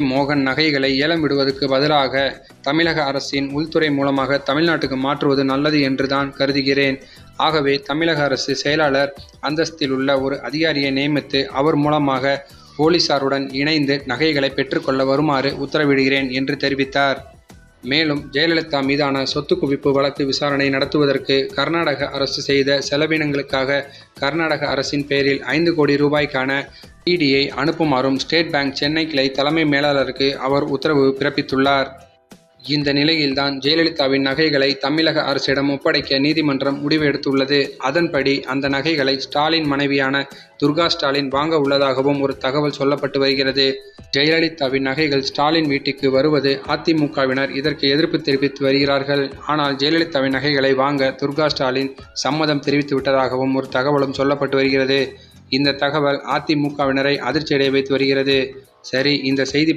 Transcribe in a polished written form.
மோகன் நகைகளை ஏலம் விடுவதற்கு பதிலாக தமிழக அரசின் உள்துறை மூலமாக தமிழ்நாட்டுக்கு மாற்றுவது நல்லது என்றுதான் கருதுகிறேன். ஆகவே தமிழக அரசு செயலாளர் அந்தஸ்தில் உள்ள ஒரு அதிகாரியை நியமித்து அவர் மூலமாக போலீசாருடன் இணைந்து நகைகளை பெற்றுக்கொள்ள வருமாறு உத்தரவிடுகிறேன் என்று தெரிவித்தார். மேலும் ஜெயலலிதா மீதான சொத்து குவிப்பு வழக்கு விசாரணை நடத்துவதற்கு கர்நாடக அரசு செய்த செலவினங்களுக்காக கர்நாடக அரசின் பெயரில் 5 கோடி ரூபாய்க்கான டிடியை அனுப்புமாறும் ஸ்டேட் பாங்க் சென்னை கிளை தலைமை மேலாளருக்கு அவர் உத்தரவு பிறப்பித்துள்ளார். இந்த நிலையில்தான் ஜெயலலிதாவின் நகைகளை தமிழக அரசிடம் ஒப்படைக்க நீதிமன்றம் முடிவு எடுத்துள்ளது. அதன்படி அந்த நகைகளை ஸ்டாலின் மனைவியான துர்கா ஸ்டாலின் வாங்க உள்ளதாகவும் ஒரு தகவல் சொல்லப்பட்டு வருகிறது. ஜெயலலிதாவின் நகைகள் ஸ்டாலின் வீட்டுக்கு வருவது அதிமுகவினர் இதற்கு எதிர்ப்பு தெரிவித்து வருகிறார்கள். ஆனால் ஜெயலலிதாவின் நகைகளை வாங்க துர்கா ஸ்டாலின் சம்மதம் தெரிவித்து விட்டதாகவும் ஒரு தகவலும் சொல்லப்பட்டு வருகிறது. இந்த தகவல் அதிமுகவினரை அதிர்ச்சியடைய வைத்து வருகிறது. சரி, இந்த செய்தி